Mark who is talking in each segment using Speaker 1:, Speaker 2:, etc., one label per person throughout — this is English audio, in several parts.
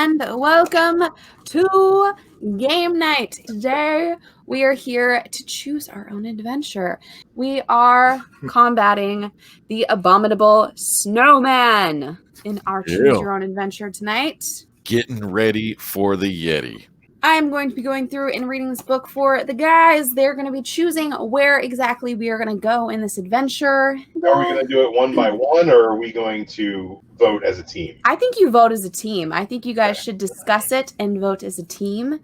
Speaker 1: and welcome to game night. Today we are here to choose our own adventure. We are combating the abominable snowman in our choose your own adventure tonight.
Speaker 2: Getting ready for the Yeti.
Speaker 1: I'm going to be going through and reading this book for the guys. They're going to be choosing where exactly we are going to go in this adventure.
Speaker 3: Are we going to do it one by one, or are we going to vote as a team?
Speaker 1: I think you vote as a team. I think you guys should discuss it and vote as a team.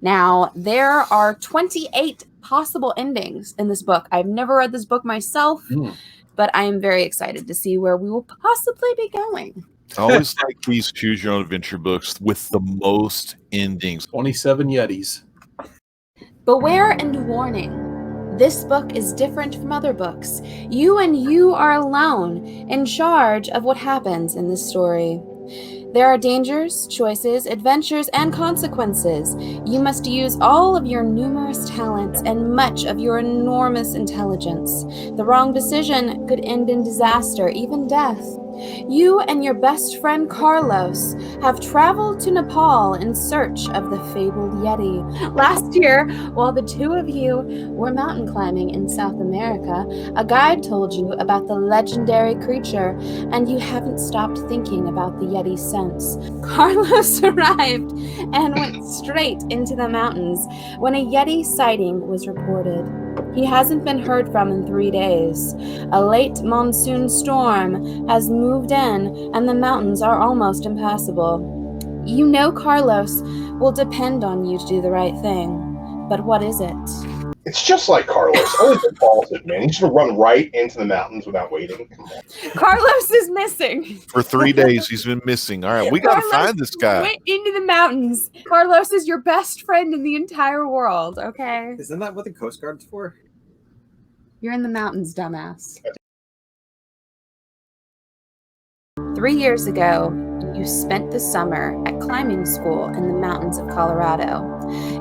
Speaker 1: Now, there are 28 possible endings in this book. I've never read this book myself, but I am very excited to see where we will possibly be going.
Speaker 2: I always like these choose your own adventure books with the most endings.
Speaker 4: 27 Yetis.
Speaker 1: Beware and warning. This book is different from other books. You are alone in charge of what happens in this story. There are dangers, choices, adventures, and consequences. You must use all of your numerous talents and much of your enormous intelligence. The wrong decision could end in disaster, even death. You and your best friend Carlos have traveled to Nepal in search of the fabled Yeti. Last year, while the two of you were mountain climbing in South America, a guide told you about the legendary creature, and you haven't stopped thinking about the Yeti since. Carlos arrived and went straight into the mountains when a Yeti sighting was reported. He hasn't been heard from in 3 days. A late monsoon storm has moved in, and the mountains are almost impassable. You know Carlos will depend on you to do the right thing. But what is it?
Speaker 3: It's just like Carlos. Always impulsive, man. He's going to run right into the mountains without waiting. Come on.
Speaker 1: Carlos is missing.
Speaker 2: For 3 days, he's been missing. All right, we got to find this guy.
Speaker 1: Went into the mountains. Carlos is your best friend in the entire world, okay?
Speaker 5: Isn't that what the Coast Guard's for?
Speaker 1: You're in the mountains, dumbass. 3 years ago, you spent the summer at climbing school in the mountains of Colorado.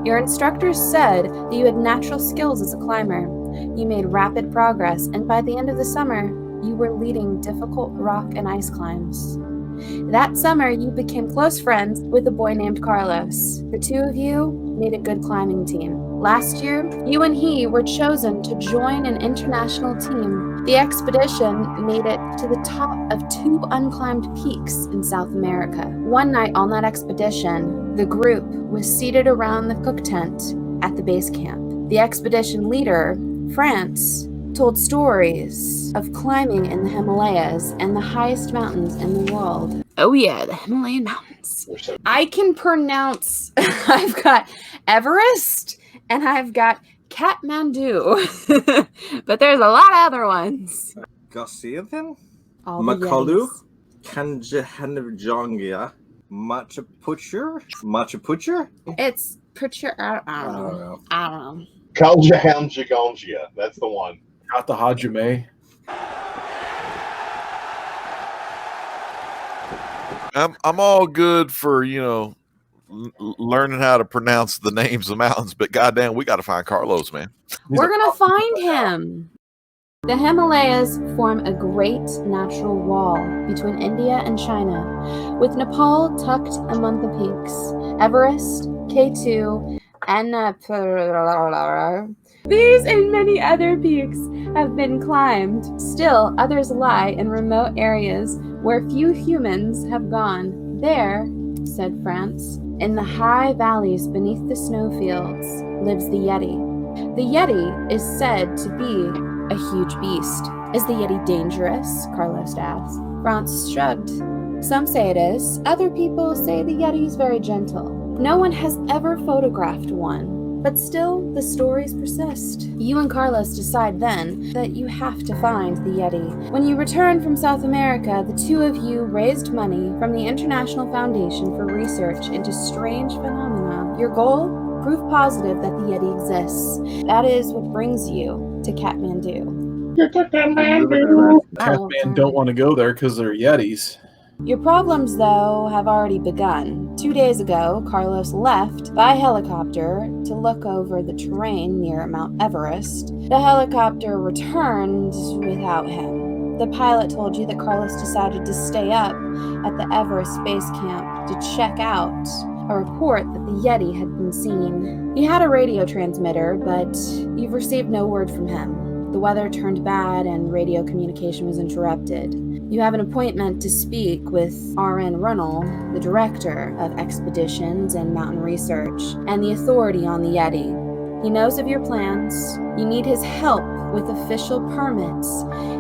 Speaker 1: Your instructors said that you had natural skills as a climber. You made rapid progress, and by the end of the summer, you were leading difficult rock and ice climbs. That summer, you became close friends with a boy named Carlos. The two of you made a good climbing team. Last year, you and he were chosen to join an international team. The expedition made it to the top of 2 unclimbed peaks in South America. One night on that expedition, the group was seated around the cook tent at the base camp. The expedition leader, France, told stories of climbing in the Himalayas and the highest mountains in the world. Oh yeah, the Himalayan mountains. I can pronounce, I've got Everest and I've got Kathmandu, but there's a lot of other ones.
Speaker 5: Gossiathan,
Speaker 1: All the
Speaker 5: Makalu,
Speaker 1: Yetis.
Speaker 5: Kanjahanjagia, Machu Picchu?
Speaker 1: It's picture. I don't know. I don't know.
Speaker 3: Kaljahamjagongia. That's the one.
Speaker 4: Got the Hajime.
Speaker 2: I'm all good for, learning how to pronounce the names of mountains, but goddamn, we got to find Carlos, man.
Speaker 1: We're going to find him. The Himalayas form a great natural wall between India and China, with Nepal tucked among the peaks. Everest, K2, and these and many other peaks have been climbed. Still, others lie in remote areas where few humans have gone. There, said France, in the high valleys beneath the snowfields, lives the Yeti. The Yeti is said to be a huge beast. Is the Yeti dangerous? Carlos asked. France shrugged. Some say it is. Other people say the Yeti is very gentle. No one has ever photographed one. But still, the stories persist. You and Carlos decide then that you have to find the Yeti. When you return from South America, the two of you raised money from the International Foundation for Research into Strange Phenomena. Your goal? Proof positive that the Yeti exists. That is what brings you to Kathmandu.
Speaker 4: Catman don't want to go there because they're Yetis.
Speaker 1: Your problems, though, have already begun. 2 days ago, Carlos left by helicopter to look over the terrain near Mount Everest. The helicopter returned without him. The pilot told you that Carlos decided to stay up at the Everest base camp to check out a report that the Yeti had been seen. He had a radio transmitter, but you've received no word from him. The weather turned bad and radio communication was interrupted. You have an appointment to speak with R.N. Runnell, the director of expeditions and mountain research, and the authority on the Yeti. He knows of your plans. You need his help with official permits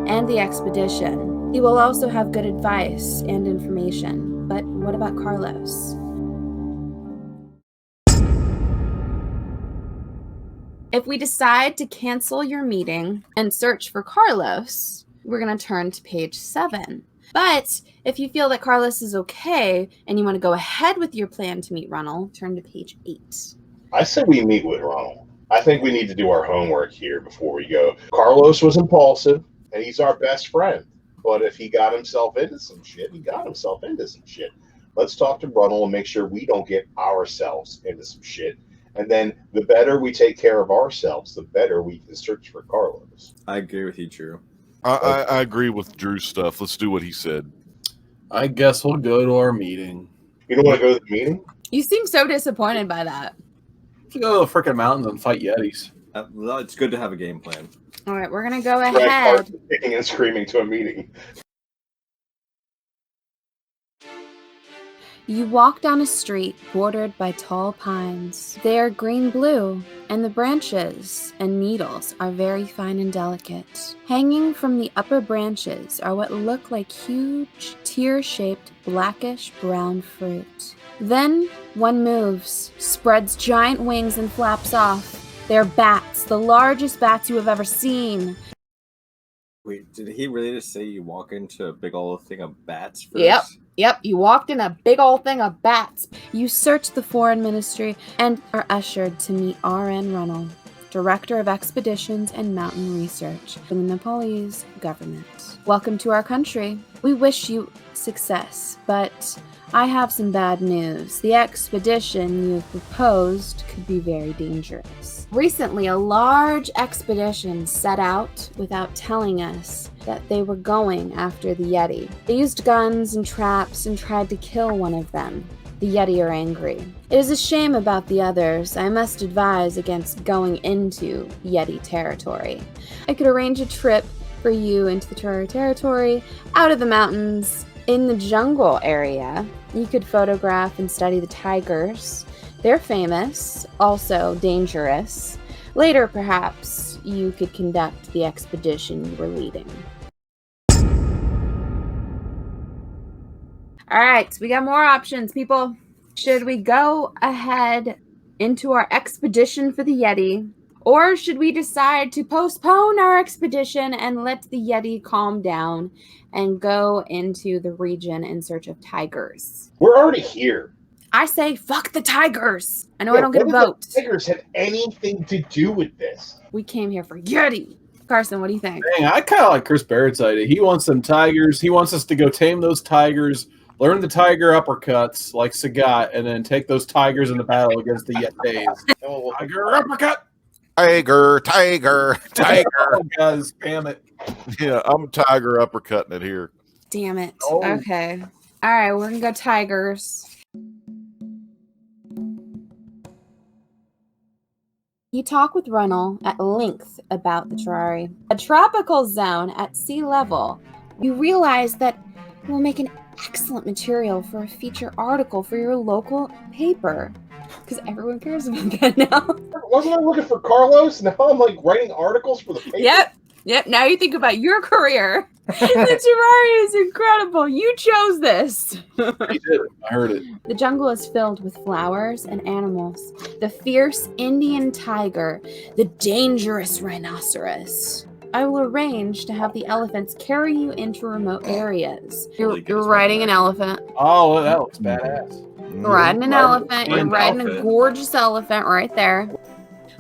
Speaker 1: and the expedition. He will also have good advice and information. But what about Carlos? If we decide to cancel your meeting and search for Carlos, we're going to turn to page 7. But if you feel that Carlos is okay and you want to go ahead with your plan to meet Runnell, turn to page 8.
Speaker 3: I said we meet with Ronald. I think we need to do our homework here before we go. Carlos was impulsive, and he's our best friend. But if he got himself into some shit, he got himself into some shit. Let's talk to Runnell and make sure we don't get ourselves into some shit. And then the better we take care of ourselves, the better we can search for Carlos.
Speaker 5: I agree with you, Drew.
Speaker 2: I agree with Drew's stuff. Let's do what he said.
Speaker 4: I guess we'll go to our meeting.
Speaker 3: You don't want to go to the meeting?
Speaker 1: You seem so disappointed by that.
Speaker 4: Let's go to the freaking mountains and fight Yetis.
Speaker 5: Well, it's good to have a game plan.
Speaker 1: All right, we're going to go
Speaker 3: Drag
Speaker 1: ahead.
Speaker 3: Carlos kicking and screaming to a meeting.
Speaker 1: You walk down a street bordered by tall pines. They are green-blue, and the branches and needles are very fine and delicate. Hanging from the upper branches are what look like huge, tear-shaped, blackish-brown fruit. Then one moves, spreads giant wings, and flaps off. They're bats, the largest bats you have ever seen.
Speaker 5: Wait, did he really just say you walk into a big old thing of bats first?
Speaker 1: Yep, you walked in a big old thing of bats. You search the foreign ministry and are ushered to meet R.N. Runnell, Director of Expeditions and Mountain Research for the Nepalese government. Welcome to our country. We wish you success, but I have some bad news. The expedition you've proposed could be very dangerous. Recently, a large expedition set out without telling us that they were going after the Yeti. They used guns and traps and tried to kill one of them. The Yeti are angry. It is a shame about the others. I must advise against going into Yeti territory. I could arrange a trip for you into the territory, out of the mountains, in the jungle area. You could photograph and study the tigers. They're famous, also dangerous. Later, perhaps, you could conduct the expedition you were leading. All right, we got more options, people. Should we go ahead into our expedition for the Yeti? Or should we decide to postpone our expedition and let the Yeti calm down and go into the region in search of tigers?
Speaker 3: We're already here.
Speaker 1: I say, fuck the tigers. I know I don't get a vote.
Speaker 3: The tigers had anything to do with this?
Speaker 1: We came here for Yeti. Carson, what do you think?
Speaker 4: Dang, I kind of like Chris Barrett's idea. He wants some tigers. He wants us to go tame those tigers, learn the tiger uppercuts like Sagat, and then take those tigers into battle against the Yetis. Tiger uppercut!
Speaker 2: Tiger.
Speaker 4: Oh, guys, spam it.
Speaker 2: Yeah, I'm tiger uppercutting it here.
Speaker 1: Damn it.
Speaker 4: Oh.
Speaker 1: Okay. All right, we're going to go tigers. You talk with Runnell at length about the terrarium. A tropical zone at sea level. You realize that it will make an excellent material for a feature article for your local paper. Because everyone cares about that now.
Speaker 3: Wasn't I looking for Carlos? Now I'm like writing articles for the paper.
Speaker 1: Yep. Now you think about your career. The terrarium is incredible. You chose this.
Speaker 4: He did. I heard it.
Speaker 1: The jungle is filled with flowers and animals. The fierce Indian tiger, the dangerous rhinoceros. I will arrange to have the elephants carry you into remote areas. You're riding an elephant.
Speaker 4: Oh, well, that looks badass.
Speaker 1: You're riding an elephant. You're
Speaker 5: An
Speaker 1: riding a
Speaker 5: elephant.
Speaker 1: gorgeous elephant right there.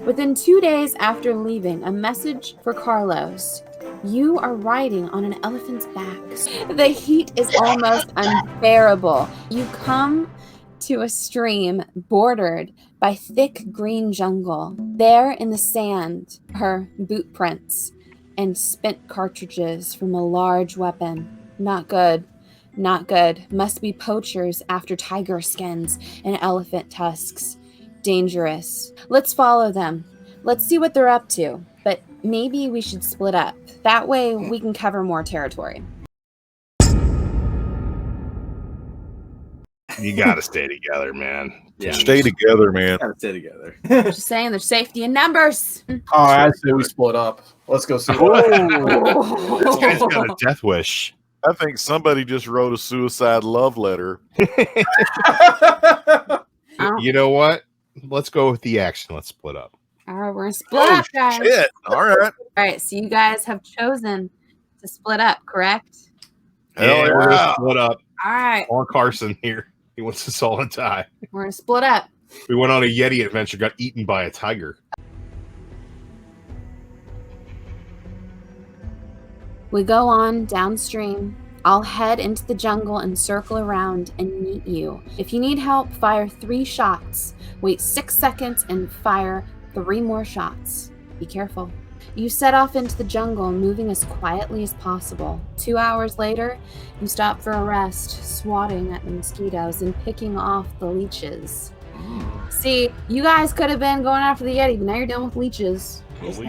Speaker 1: Within 2 days after leaving, a message for Carlos. You are riding on an elephant's back. The heat is almost unbearable. You come to a stream bordered by thick green jungle. There in the sand are boot prints. and spent cartridges from a large weapon. Not good. Not good. Must be poachers after tiger skins and elephant tusks. Dangerous. Let's follow them. Let's see what they're up to. But maybe we should split up. That way we can cover more territory.
Speaker 6: You gotta stay together, man.
Speaker 5: Yeah.
Speaker 2: Stay together, man.
Speaker 5: Gotta stay together.
Speaker 1: Just saying, there's safety in numbers.
Speaker 4: Oh, I say we split up. Let's go see.
Speaker 6: This guy's got a death wish.
Speaker 2: I think somebody just wrote a suicide love letter.
Speaker 6: You know what? Let's go with the action. Let's split up.
Speaker 1: All right, we're gonna split up, guys.
Speaker 2: Shit. All right.
Speaker 1: All right, so you guys have chosen to split up, correct?
Speaker 2: Hell
Speaker 6: We're gonna
Speaker 2: yeah.
Speaker 6: split up.
Speaker 1: All right,
Speaker 6: Or Carson here. He wants us all to die.
Speaker 1: we're gonna split up.
Speaker 6: We went on a Yeti adventure, got eaten by a tiger.
Speaker 1: We go on downstream. I'll head into the jungle and circle around and meet you. If you need help, fire 3 shots. Wait 6 seconds and fire 3 more shots. Be careful. You set off into the jungle, moving as quietly as possible. 2 hours later, you stop for a rest, swatting at the mosquitoes and picking off the leeches. See, you guys could have been going after the Yeti, but now you're done with leeches.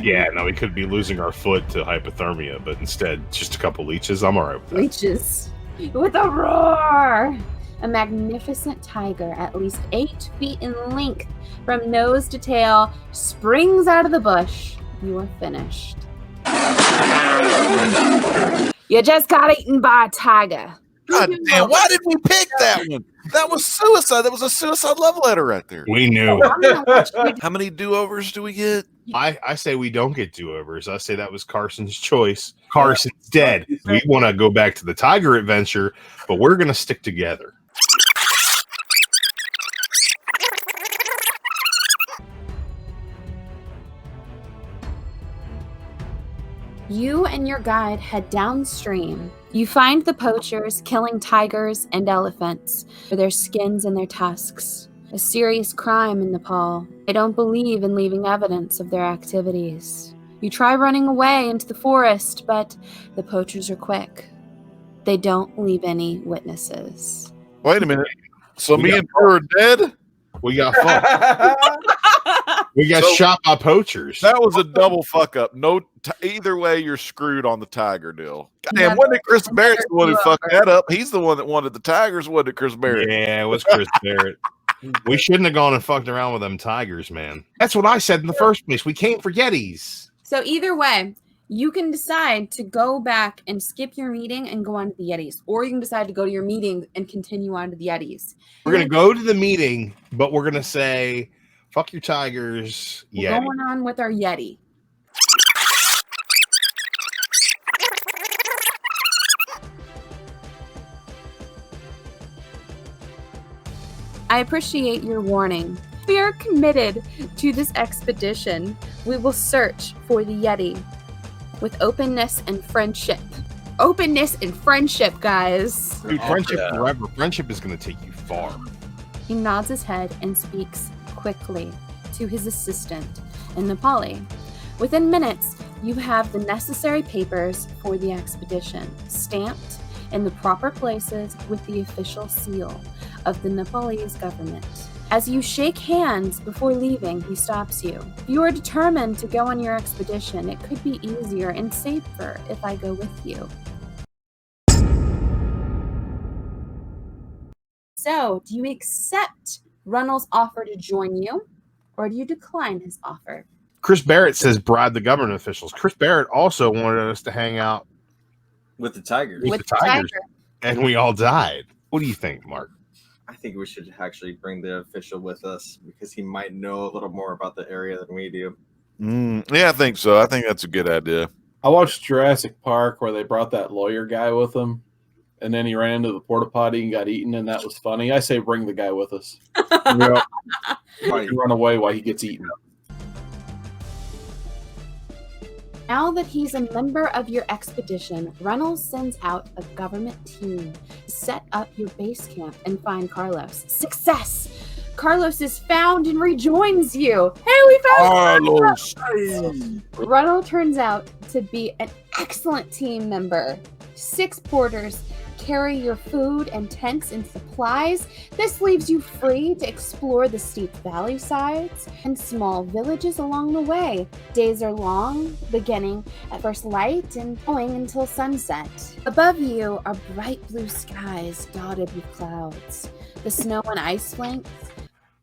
Speaker 6: Yeah, no, we could be losing our foot to hypothermia, but instead, just a couple leeches. I'm all right with that.
Speaker 1: Leeches. With a roar! A magnificent tiger, at least 8 feet in length, from nose to tail, springs out of the bush. You are finished. You just got eaten by a tiger.
Speaker 2: God damn, why did we pick that one? That was suicide. That was a suicide love letter right there.
Speaker 6: We knew.
Speaker 1: I'm gonna let you
Speaker 2: How many do-overs do we get?
Speaker 6: I say we don't get do-overs. I say that was Carson's choice. Carson's dead. We want to go back to the tiger adventure, but we're going to stick together.
Speaker 1: You and your guide head downstream. You find the poachers killing tigers and elephants for their skins and their tusks. A serious crime in Nepal. They don't believe in leaving evidence of their activities. You try running away into the forest, but the poachers are quick. They don't leave any witnesses.
Speaker 2: Wait a minute. So me and her are dead?
Speaker 6: We got fucked. We got
Speaker 2: So-
Speaker 6: shot by poachers.
Speaker 2: That was a double fuck up. No, either way, you're screwed on the tiger deal. Damn,
Speaker 1: Yeah,
Speaker 2: wasn't it Chris Barrett's the one who
Speaker 1: you
Speaker 2: fucked
Speaker 1: are.
Speaker 2: that up? He's the one that wanted the tigers, wasn't it, Chris Barrett?
Speaker 6: Yeah, it was Chris Barrett. We shouldn't have gone and fucked around with them tigers, man. That's what I said in the first place. We came for Yetis.
Speaker 1: So either way, you can decide to go back and skip your meeting and go on to the Yetis, or you can decide to go to your meeting and continue on to the Yetis.
Speaker 6: We're going to go to the meeting, but we're going to say, fuck your tigers,
Speaker 1: We're
Speaker 6: Yeti.
Speaker 1: going on with our Yeti. I appreciate your warning. We are committed to this expedition. We will search for the Yeti with openness and friendship. Openness and friendship, guys.
Speaker 6: Dude, friendship forever. Friendship is going to take you far.
Speaker 1: He nods his head and speaks quickly to his assistant in Nepali. Within minutes, you have the necessary papers for the expedition, stamped in the proper places with the official seal of the Nepalese government. As you shake hands before leaving, he stops you. If you are determined to go on your expedition, it could be easier and safer if I go with you. So, do you accept Runnell's offer to join you, or do you decline his offer?
Speaker 6: Chris Barrett says bribe the government officials. Chris Barrett also wanted us to hang out,
Speaker 5: With the tigers.
Speaker 6: With the tigers. and we all died. What do you think, Mark?
Speaker 5: I think we should actually bring the official with us because he might know a little more about the area than we do.
Speaker 2: Yeah, I think so. I think that's a good idea.
Speaker 4: I watched Jurassic Park where they brought that lawyer guy with them, and then he ran into the porta potty and got eaten, and that was funny. I say bring the guy with us.
Speaker 6: Yep.
Speaker 5: Right.
Speaker 4: Run away while he gets eaten.
Speaker 1: Now that he's a member of your expedition, Reynolds sends out a government team to set up your base camp and find Carlos. Success! Carlos is found and rejoins you. Hey, we found Carlos! Reynolds turns out to be an excellent team member. 6 porters carry your food and tents and supplies. This leaves you free to explore the steep valley sides and small villages along the way. Days are long, beginning at first light and going until sunset. Above you are bright blue skies dotted with clouds. The snow and ice flanks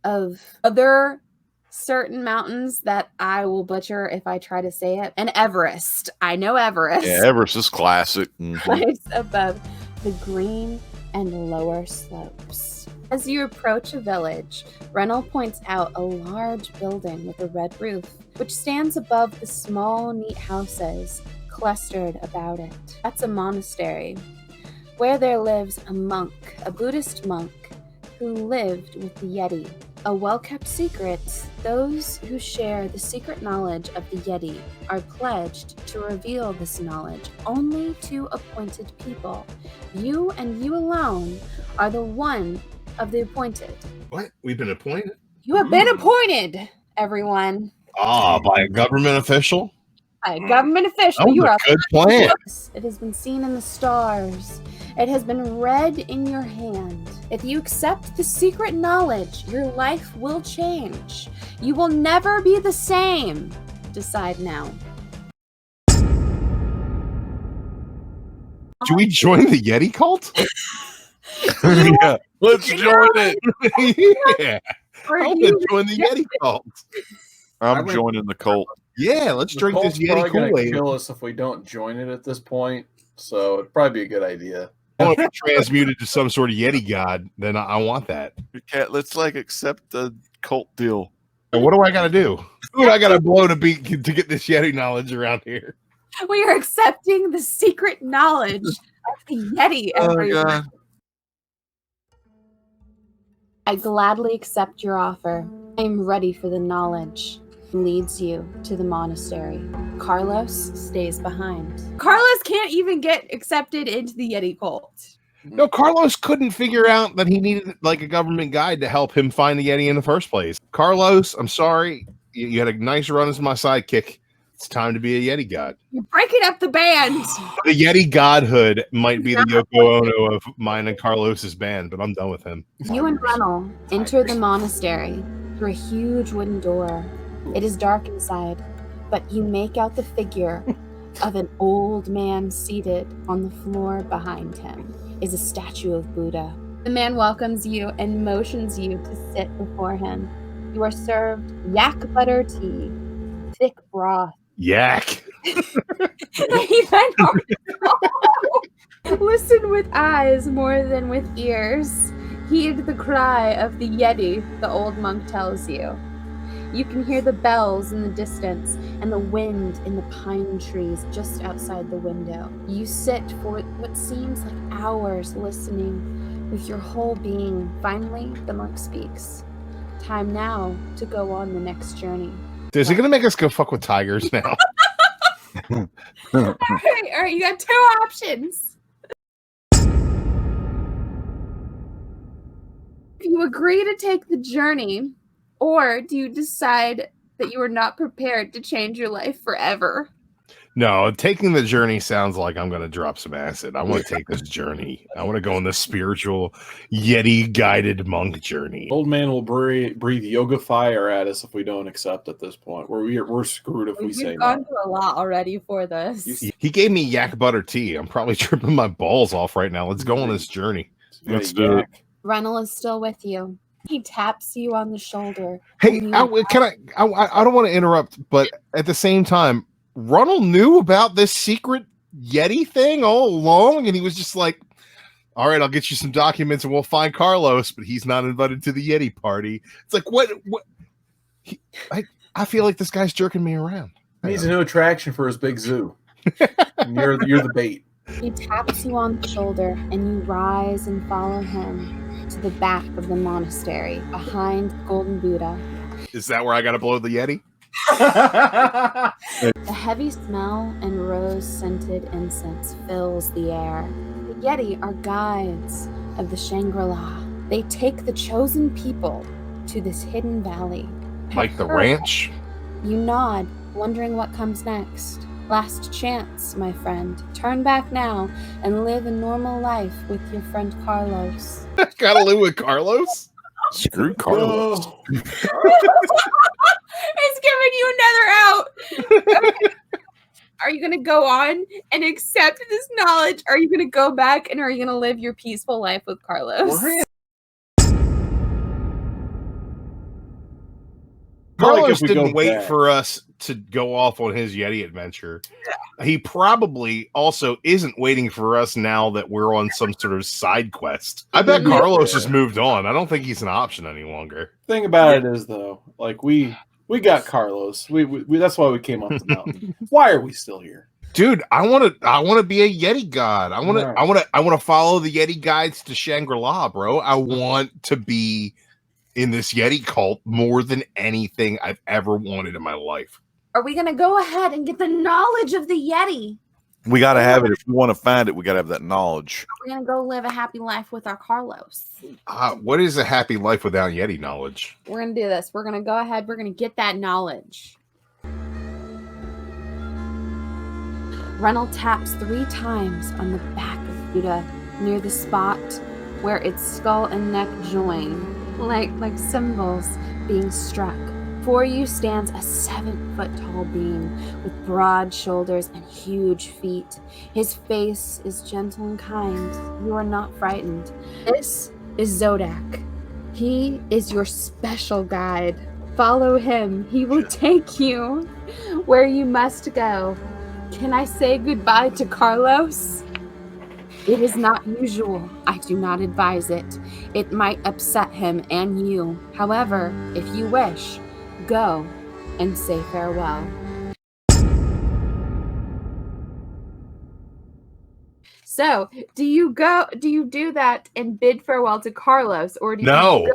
Speaker 1: of other certain mountains that I will butcher if I try to say it. And Everest. I know Everest.
Speaker 2: Yeah, Everest is classic. Mhm.
Speaker 1: Lies above the green and lower slopes. As you approach a village, Rennell points out a large building with a red roof, which stands above the small, neat houses clustered about it. That's a monastery, where there lives a monk, a Buddhist monk, who lived with the Yeti. A well-kept secret, those who share the secret knowledge of the Yeti are pledged to reveal this knowledge only to appointed people. You and you alone are the one of the appointed.
Speaker 6: What? We've been appointed?
Speaker 1: You have been appointed, everyone.
Speaker 6: Ah, by a government official?
Speaker 1: By a government official.
Speaker 6: That was
Speaker 1: You
Speaker 6: a
Speaker 1: are
Speaker 6: good plan.
Speaker 1: It has been seen in the stars. It has been read in your hand. If you accept the secret knowledge, your life will change. You will never be the same. Decide now.
Speaker 6: Do we join the Yeti cult?
Speaker 2: Yeah, let's join it.
Speaker 6: Yeah.
Speaker 1: Or
Speaker 6: I want
Speaker 1: you-
Speaker 6: to join the Yeti cult.
Speaker 2: I'm joining the cult.
Speaker 6: Yeah, let's
Speaker 4: The
Speaker 6: drink this
Speaker 4: cult's
Speaker 6: Yeti
Speaker 4: probably gonna
Speaker 6: Kool-Aid.
Speaker 4: kill us if we don't join it at this point. So it'd probably be a good idea.
Speaker 6: I want to be transmuted to some sort of Yeti god, then I want that.
Speaker 2: Let's like accept the cult deal.
Speaker 6: And what do I got to do? Who do I got to blow to get this Yeti knowledge around here?
Speaker 1: We are accepting the secret knowledge of the Yeti, everyone.
Speaker 2: God.
Speaker 1: I gladly accept your offer. I am ready for the knowledge. Leads you to the monastery. Carlos stays behind. Carlos can't even get accepted into the Yeti cult.
Speaker 6: No, Carlos couldn't figure out that he needed like a government guide to help him find the Yeti in the first place. Carlos, I'm sorry. You had a nice run as my sidekick. It's time to be a Yeti god.
Speaker 1: You're breaking up the band.
Speaker 6: The Yeti godhood might be the Yoko Ono of mine and Carlos's band, but I'm done with him.
Speaker 1: You and Rennell enter the monastery through a huge wooden door. It is dark inside, but you make out the figure of an old man seated on the floor. Behind him is a statue of Buddha. The man welcomes you and motions you to sit before him. You are served yak butter tea, thick broth.
Speaker 6: Yak.
Speaker 1: He then listen with eyes more than with ears. Heed the cry of the Yeti, the old monk tells you. You can hear the bells in the distance and the wind in the pine trees just outside the window. You sit for what seems like hours listening with your whole being. Finally, the monk speaks. Time now to go on the next journey.
Speaker 6: Is he going to make us go fuck with tigers now?
Speaker 1: All right, you got 2 options. If you agree to take the journey, or do you decide that you are not prepared to change your life forever?
Speaker 6: No, taking the journey sounds like I'm going to drop some acid. I want to take this journey. I want to go on this spiritual Yeti guided monk journey.
Speaker 4: Old man will breathe yoga fire at us if we don't accept at this point. We're screwed if we say
Speaker 1: We've
Speaker 4: no.
Speaker 1: gone through a lot already for this.
Speaker 6: He gave me yak butter tea. I'm probably tripping my balls off right now. Let's go on this journey.
Speaker 2: Let's do it.
Speaker 1: Rennell is still with you. He taps you on the shoulder.
Speaker 6: Hey,
Speaker 1: and
Speaker 6: I
Speaker 1: you-
Speaker 6: don't want to interrupt, but at the same time, Rennell knew about this secret Yeti thing all along, and he was just like, all right, I'll get you some documents and we'll find Carlos, but he's not invited to the Yeti party. It's like, what? I feel like this guy's jerking me around.
Speaker 4: He needs a new attraction for his big zoo. And you're the bait.
Speaker 1: He taps you on the shoulder, and you rise and follow him to the back of the monastery, behind the Golden Buddha.
Speaker 6: Is that where I got to blow the Yeti?
Speaker 1: The heavy smell and rose-scented incense fills the air. The Yeti are guides of the Shangri-La. They take the chosen people to this hidden valley.
Speaker 6: Like the ranch?
Speaker 1: You nod, wondering what comes next. Last chance, my friend. Turn back now and live a normal life with your friend Carlos.
Speaker 6: Gotta live with Carlos?
Speaker 2: Screw Carlos.
Speaker 4: No.
Speaker 1: It's giving you another out. Okay. Are you going to go on and accept this knowledge? Are you going to go back and are you going to live your peaceful life with Carlos?
Speaker 6: Carlos
Speaker 4: we go
Speaker 6: didn't wait
Speaker 4: back.
Speaker 6: for us to go off on his Yeti adventure. He probably also isn't waiting for us now that we're on some sort of side quest. I bet Carlos has moved on. I don't think he's an option any longer.
Speaker 4: Thing about it is, though, like we got Carlos. We that's why we came up the mountain. Why are we still here?
Speaker 6: Dude, I want to be a Yeti god. I want to follow the Yeti guides to Shangri-La, bro. I want to be in this Yeti cult more than anything I've ever wanted in my life.
Speaker 1: Are we going to go ahead and get the knowledge of the Yeti?
Speaker 2: We got to have it. If we want to find it, we got to have that knowledge.
Speaker 1: We're going to go live a happy life with our Carlos.
Speaker 6: What is a happy life without Yeti knowledge?
Speaker 1: We're going to do this. We're going to go ahead. We're going to get that knowledge. Reynolds taps 3 times on the back of Buddha near the spot where its skull and neck join, like cymbals being struck. Before you stands a 7-foot-tall being with broad shoulders and huge feet. His face is gentle and kind. You are not frightened. This is Zodak. He is your special guide. Follow him. He will take you where you must go. Can I say goodbye to Carlos? It is not usual. I do not advise it. It might upset him and you. However, if you wish, go and say farewell. So, do you do that and bid farewell to Carlos, or do you go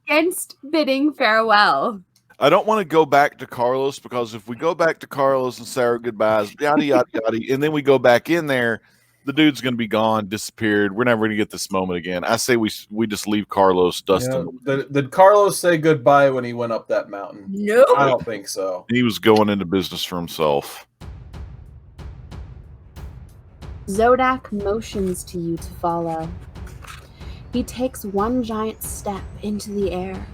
Speaker 1: against bidding farewell?
Speaker 2: I don't want to go back to Carlos, because if we go back to Carlos and say our goodbyes, yada, yada, yada, and then we go back in there, the dude's going to be gone, disappeared. We're never going to get this moment again. I say we just leave Carlos dusting.
Speaker 4: Did Carlos say goodbye when he went up that mountain?
Speaker 1: No.
Speaker 4: I don't think so.
Speaker 2: He was going into business for himself.
Speaker 1: Zodak motions to you to follow. He takes one giant step into the air.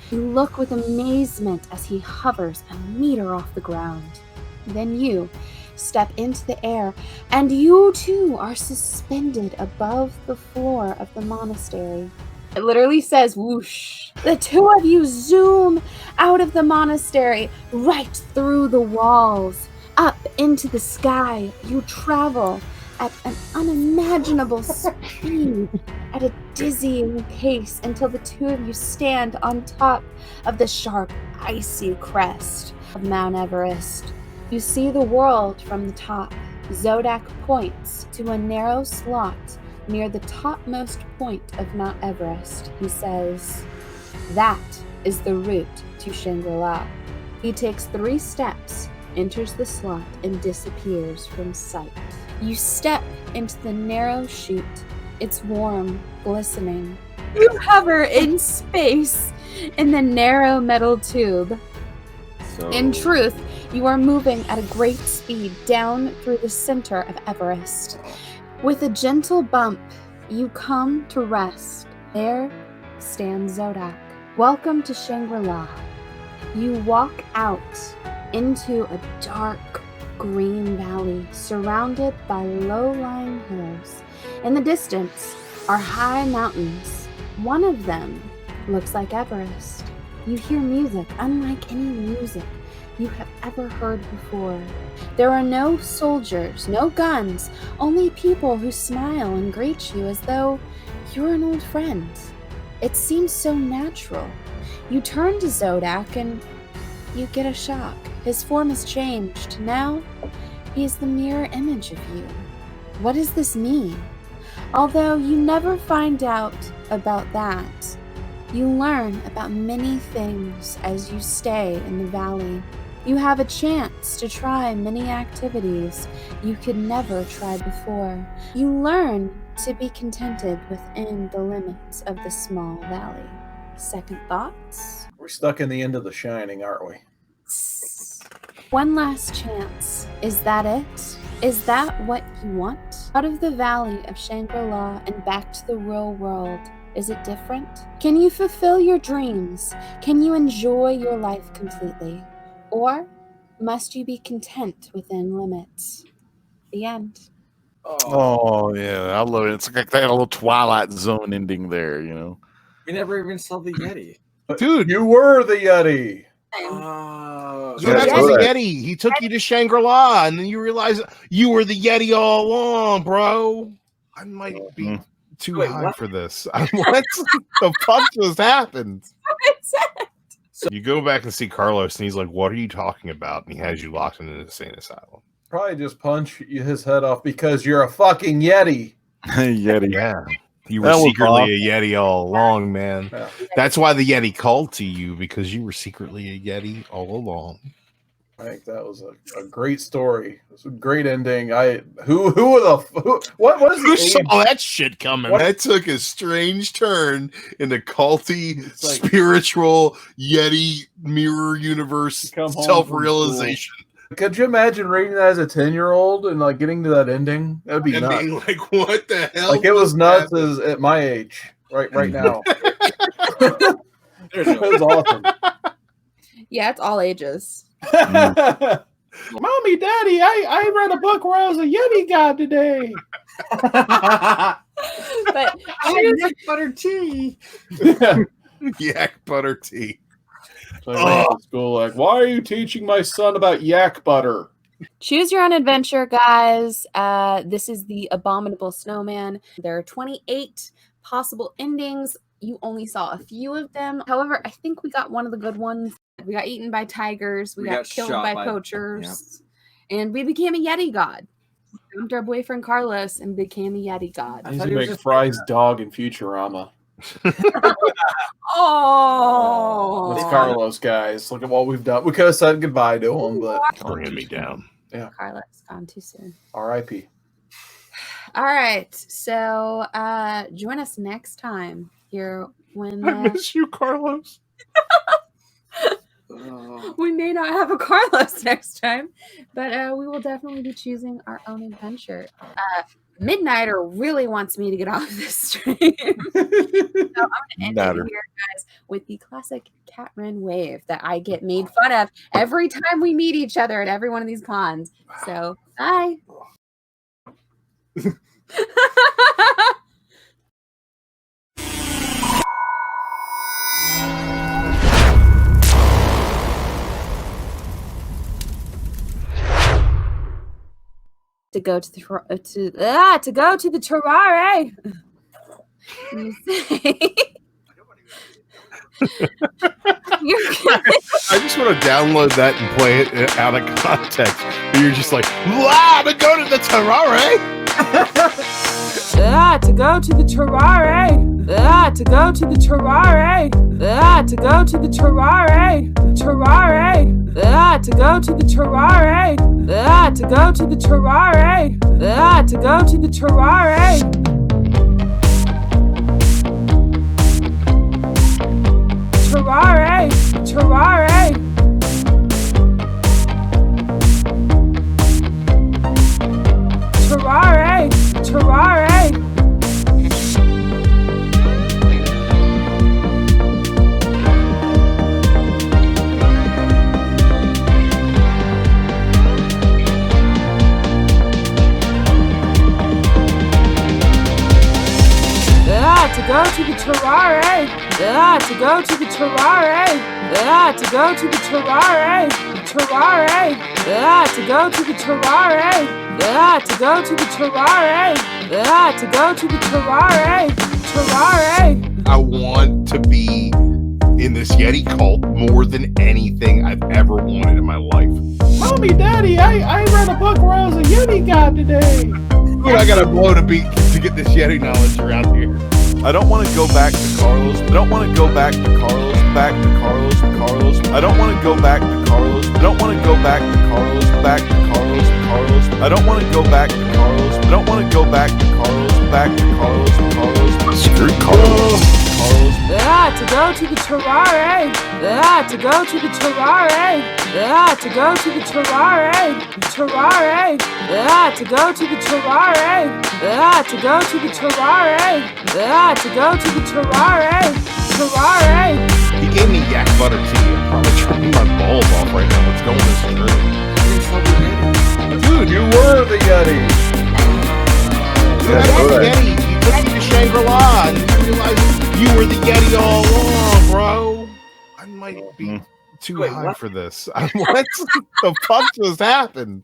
Speaker 1: You look with amazement as he hovers a meter off the ground. Then you step into the air, and you too are suspended above the floor of the monastery. It literally says whoosh. The two of you zoom out of the monastery, right through the walls, up into the sky. You travel at an unimaginable speed, at a dizzying pace, until the two of you stand on top of the sharp, icy crest of Mount Everest. You see the world from the top. Zodak points to a narrow slot near the topmost point of Mount Everest. He says, "That is the route to Shangri-La." He takes 3 steps, enters the slot, and disappears from sight. You step into the narrow chute. It's warm, glistening. You hover in space in the narrow metal tube. In truth, you are moving at a great speed down through the center of Everest. With a gentle bump, you come to rest. There stands Zodak. Welcome to Shangri-La. You walk out into a dark green valley surrounded by low-lying hills. In the distance are high mountains. One of them looks like Everest. You hear music unlike any music you have ever heard before. There are no soldiers, no guns, only people who smile and greet you as though you're an old friend. It seems so natural. You turn to Zodak and you get a shock. His form has changed. Now, he is the mirror image of you. What does this mean? Although you never find out about that, you learn about many things as you stay in the valley. You have a chance to try many activities you could never try before. You learn to be contented within the limits of the small valley. Second thoughts?
Speaker 4: We're stuck in the end of The Shining, aren't we?
Speaker 1: One last chance. Is that it? Is that what you want? Out of the valley of Shangri-La and back to the real world, is it different? Can you fulfill your dreams? Can you enjoy your life completely? Or must you be content within limits? The end.
Speaker 2: Oh yeah, I love it. It's like that little Twilight Zone ending there, you know.
Speaker 5: We never even saw the Yeti.
Speaker 6: Dude,
Speaker 4: You were the Yeti.
Speaker 5: Oh,
Speaker 6: so that's
Speaker 2: That's
Speaker 6: the
Speaker 2: right.
Speaker 6: Yeti. He took you to Shangri-La, and then you realize you were the Yeti all along, bro. I might be too
Speaker 5: Wait,
Speaker 6: high
Speaker 5: what?
Speaker 6: for this. What the fuck just happened? You go back and see Carlos, and he's like, "What are you talking about?" And he has you locked in an insane asylum.
Speaker 4: Probably just punch his head off because you're a fucking Yeti.
Speaker 2: Yeti.
Speaker 6: Yeah. You were
Speaker 2: That was
Speaker 6: secretly
Speaker 2: awesome.
Speaker 6: a Yeti all along, man.
Speaker 4: Yeah.
Speaker 6: That's why the Yeti called to you, because you were secretly a Yeti all along.
Speaker 4: I think that was a great story. It was a great ending. What is
Speaker 6: Who
Speaker 4: the
Speaker 6: saw
Speaker 4: age?
Speaker 6: that shit coming?
Speaker 4: What-
Speaker 6: That took a strange turn into culty,
Speaker 4: It's like-
Speaker 6: spiritual Yeti mirror universe
Speaker 4: Come home from
Speaker 6: self-realization.
Speaker 4: Could you imagine reading that as a 10-year-ld and like getting to that ending? That'd be
Speaker 6: And
Speaker 4: nuts.
Speaker 6: being like, what the hell?
Speaker 4: Like it was
Speaker 6: just
Speaker 4: nuts
Speaker 6: happened?
Speaker 4: as at my age, right now. It was awesome.
Speaker 1: Yeah, it's all ages.
Speaker 4: Mommy, Daddy, I read a book where I was a Yeti god today.
Speaker 1: But
Speaker 5: yak butter tea.
Speaker 6: Yak butter tea.
Speaker 4: So I went to school like, why are you teaching my son about yak butter?
Speaker 1: choose your own adventure, guys. This is the Abominable Snowman. There are 28 possible endings. You only saw a few of them. However, I think we got one of the good ones. We got eaten by tigers. We got killed
Speaker 5: shot
Speaker 1: by poachers. And we became a Yeti god. We dumped our boyfriend Carlos and became a Yeti god.
Speaker 4: I need
Speaker 5: thought
Speaker 4: to
Speaker 5: he was
Speaker 4: make
Speaker 5: just-
Speaker 4: Fry's dog in Futurama.
Speaker 1: Oh,
Speaker 4: That's Carlos, guys. Look at what we've done. We could have said goodbye to him, but
Speaker 6: Bringing me down.
Speaker 1: Carlos gone too soon.
Speaker 4: R.I.P.
Speaker 1: All right, so join us next time here when
Speaker 6: I miss you, Carlos.
Speaker 1: we may not have a Carlos next time, but we will definitely be choosing our own adventure. Midnighter really wants me to get off this stream. So I'm going to end it
Speaker 2: Midnighter.
Speaker 1: here, guys, with the classic cat wren wave that I get made fun of every time we meet each other at every one of these cons. So, bye. To go to the terrare. You say
Speaker 6: I just want to download that and play it out of context. You're just like, wow, to go to the terrare.
Speaker 1: to go to the terrare. To go to the terrare. To go to the terrare. Terrare. To go to the terrare. To go to the terrare. To go to the terrare. Terrare. Terrare. Terrare. Terrare. To go to the terrare. To go to the terrare. To go to the terrare. Terrare. To go to the terrare. To go to the terrare. To go to the terrare. Terrare.
Speaker 6: I want to be in this Yeti cult more than anything I've ever wanted in my life.
Speaker 4: Mommy, Daddy, I read a book where I was a Yeti god today.
Speaker 6: Dude, I gotta blow to beat to get this Yeti knowledge around here.
Speaker 2: I don't want to go back to Carlos. I don't want to go back to Carlos. Back to Carlos. Carlos. I don't want to go back to Carlos. I don't want to go back to Carlos. Back to Carlos. Carlos. I don't want to go back to Carlos. I don't want to go back to Carlos. Back to Carlos. Carlos. Screw Carlos.
Speaker 1: To go to the terrare. To go to the terrare. To go to the terrare. Terrare. To go to the terrare. To go to the terrare. To go to the terrare. Terrare.
Speaker 6: He gave me yak butter tea. I'm probably trying my balls off right now. What's going on this journey?
Speaker 4: Dude, you were the Yeti.
Speaker 6: Dude, I was the Yeti. You took me to Shangri-La and you realized you were the Yeti all along, bro. I might be too high for this. What the fuck just happened?